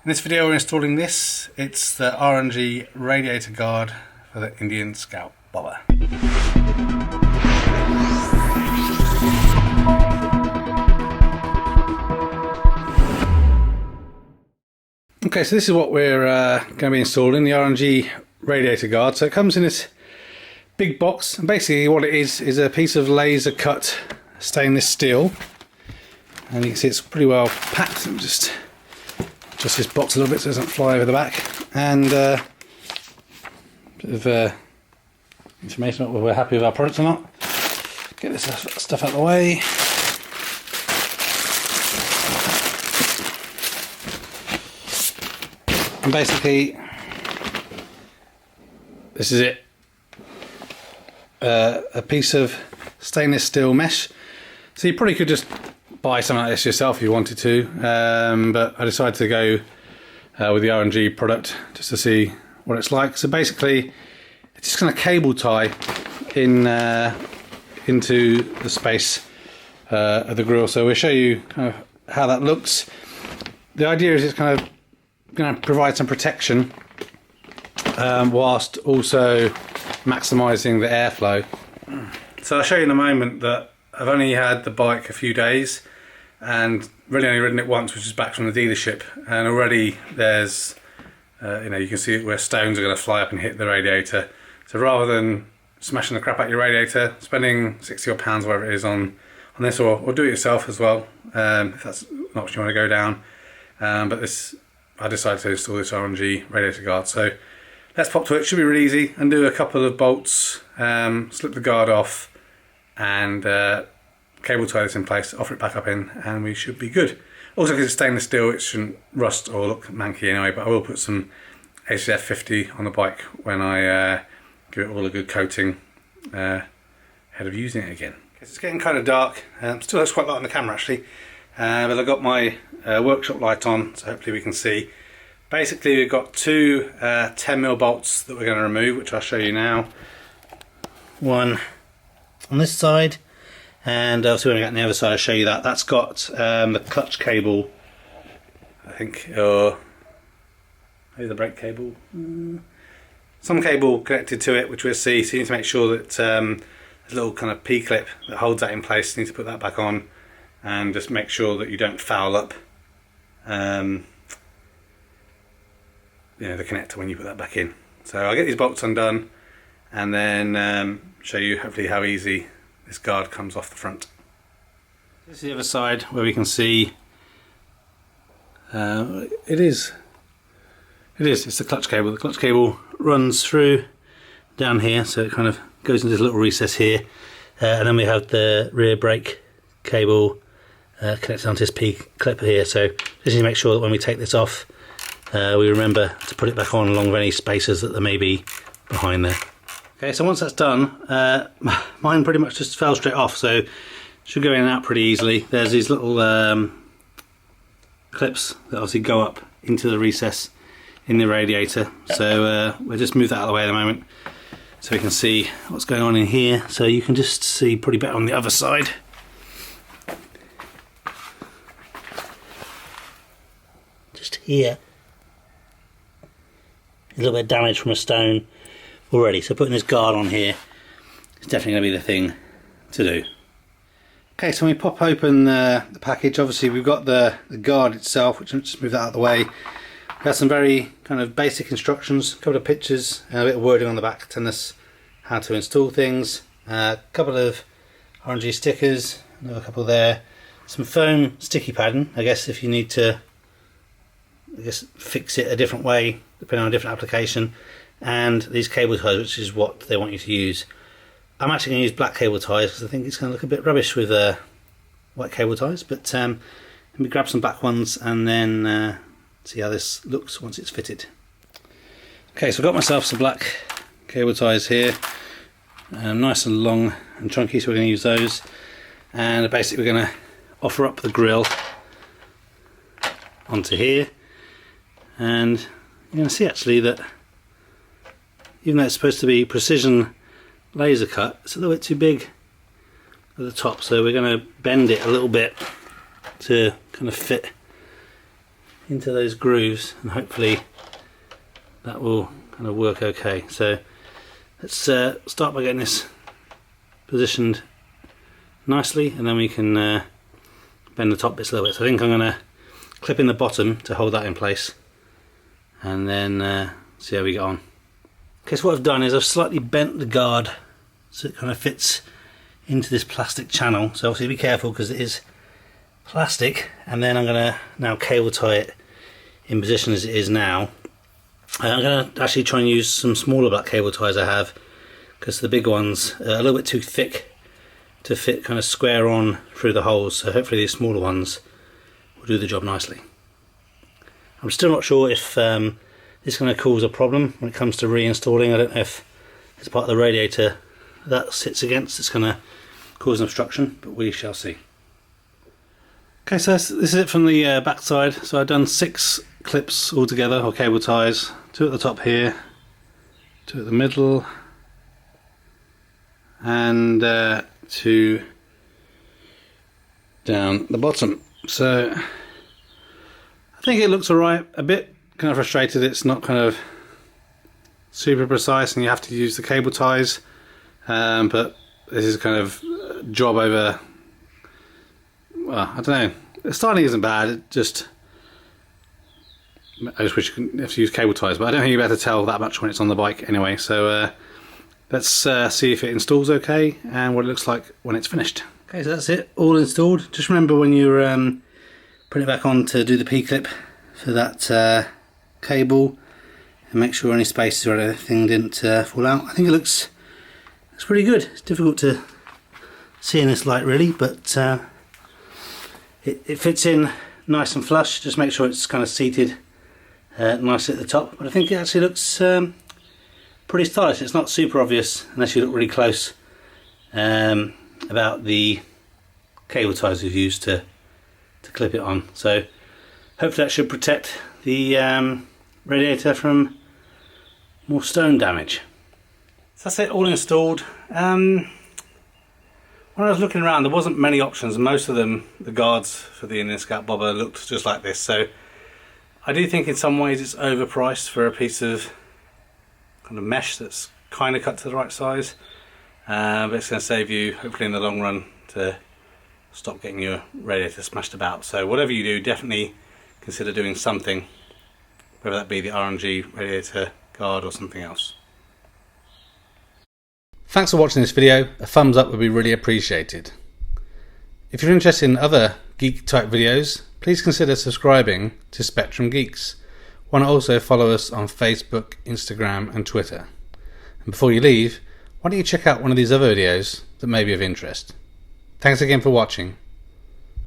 In this video we're installing this. It's the R&G Radiator Guard for the Indian Scout Bomber. Okay, so this is what we're going to be installing, the R&G Radiator Guard. So it comes in this big box, and basically what it is a piece of laser cut stainless steel, and you can see it's pretty well packed. Let me just this box a little bit so it doesn't fly over the back, and a bit of information about whether we're happy with our product or not. Get this stuff out of the way. And basically this is it, a piece of stainless steel mesh. So you probably could just buy something like this yourself if you wanted to, but I decided to go with the R&G product just to see what it's like. So basically it's just going to cable tie in into the space of the grill. So we'll show you kind of how that looks. The idea is it's kind of going to provide some protection whilst also maximising the airflow. So I'll show you in a moment that I've only had the bike a few days and really only ridden it once, which is back from the dealership, and already there's you can see where stones are going to fly up and hit the radiator. So rather than smashing the crap out your radiator, spending 60 odd pounds, whatever it is, on this, or do it yourself as well, if that's not what you want to go down, but I decided to install this R&G Radiator Guard. So let's pop to it. Should be really easy. Undo a couple of bolts, slip the guard off, and cable tie this in place, offer it back up in, and we should be good. Also, because it's stainless steel, it shouldn't rust or look manky anyway, but I will put some HCF 50 on the bike when I give it all a good coating ahead of using it again. It's getting kind of dark. Still looks quite light on the camera actually, but I've got my workshop light on, so hopefully we can see. Basically we've got two 10mm bolts that we're going to remove, which I'll show you now. One on this side, and also when I get on the other side I'll show you that. That's got the clutch cable, I think, or maybe the brake cable. Some cable connected to it, which we'll see. So you need to make sure that there's a little kind of P-clip that holds that in place. You need to put that back on, and just make sure that you don't foul up the connector when you put that back in. So I'll get these bolts undone and then show you hopefully how easy this guard comes off the front. This is the other side where we can see it's the clutch cable. The clutch cable runs through down here, so it kind of goes into this little recess here, and then we have the rear brake cable connected onto this P-clip here. So just need to make sure that when we take this off, we remember to put it back on along with any spacers that there may be behind there. Okay, so once that's done, mine pretty much just fell straight off, so should go in and out pretty easily. There's these little clips that obviously go up into the recess in the radiator, so we'll just move that out of the way at the moment so we can see what's going on in here. So you can just see pretty better on the other side. Just here, a little bit of damage from a stone already, so putting this guard on here is definitely going to be the thing to do. Okay, so when we pop open the package, obviously we've got the guard itself, which I'll just move that out of the way. We've got some very kind of basic instructions, a couple of pictures, and a bit of wording on the back telling us how to install things, a couple of R&G stickers, another couple there, some foam sticky padding, I guess if you need to fix it a different way depending on a different application, and these cable ties, which is what they want you to use. I'm actually going to use black cable ties because I think it's going to look a bit rubbish with white cable ties, but let me grab some black ones and then see how this looks once it's fitted. Okay, so I've got myself some black cable ties here, nice and long and chunky, so we're going to use those, and basically we're going to offer up the grill onto here, and you're going to see actually that even though it's supposed to be precision laser cut, it's a little bit too big at the top, so we're going to bend it a little bit to kind of fit into those grooves, and hopefully that will kind of work okay. So let's start by getting this positioned nicely, and then we can bend the top bits a little bit. So I think I'm going to clip in the bottom to hold that in place, and then see how we get on. Okay, so what I've done is I've slightly bent the guard so it kind of fits into this plastic channel. So obviously be careful because it is plastic, and then I'm going to now cable tie it in position as it is now. I'm going to actually try and use some smaller black cable ties I have, because the big ones are a little bit too thick to fit kind of square on through the holes, so hopefully these smaller ones will do the job nicely. I'm still not sure if this is going to cause a problem when it comes to reinstalling. I don't know if it's part of the radiator that sits against it's going to cause an obstruction, but we shall see. Okay, so this is it from the back side. So I've done 6 clips altogether, or cable ties, 2 at the top here, 2 at the middle, and 2 down the bottom. So I think it looks alright. A bit kind of frustrated it's not kind of super precise and you have to use the cable ties, but this is kind of job over, well, I don't know, the styling isn't bad, I just wish you could have to use cable ties, but I don't think you'll be able to tell that much when it's on the bike anyway. So let's see if it installs okay and what it looks like when it's finished. Okay, so that's it, all installed. Just remember when you're putting it back on to do the P-clip for that cable, and make sure any spaces or anything didn't fall out. I think it looks pretty good. It's difficult to see in this light really, but it fits in nice and flush. Just make sure it's kind of seated nicely at the top, but I think it actually looks pretty stylish. It's not super obvious unless you look really close about the cable ties we've used to clip it on. So hopefully that should protect the radiator from more stone damage. So that's it, all installed. When I was looking around, there wasn't many options. Most of them, the guards for the in and scout bobber looked just like this. So I do think in some ways it's overpriced for a piece of kind of mesh that's kind of cut to the right size, but it's going to save you hopefully in the long run to stop getting your radiator smashed about. So whatever you do, definitely consider doing something, whether that be the R&G Radiator Guard or something else. Thanks for watching this video. A thumbs up would be really appreciated. If you're interested in other geek type videos, please consider subscribing to Spectrum Geeks. Why not also follow us on Facebook, Instagram and Twitter. And before you leave, why don't you check out one of these other videos that may be of interest. Thanks again for watching.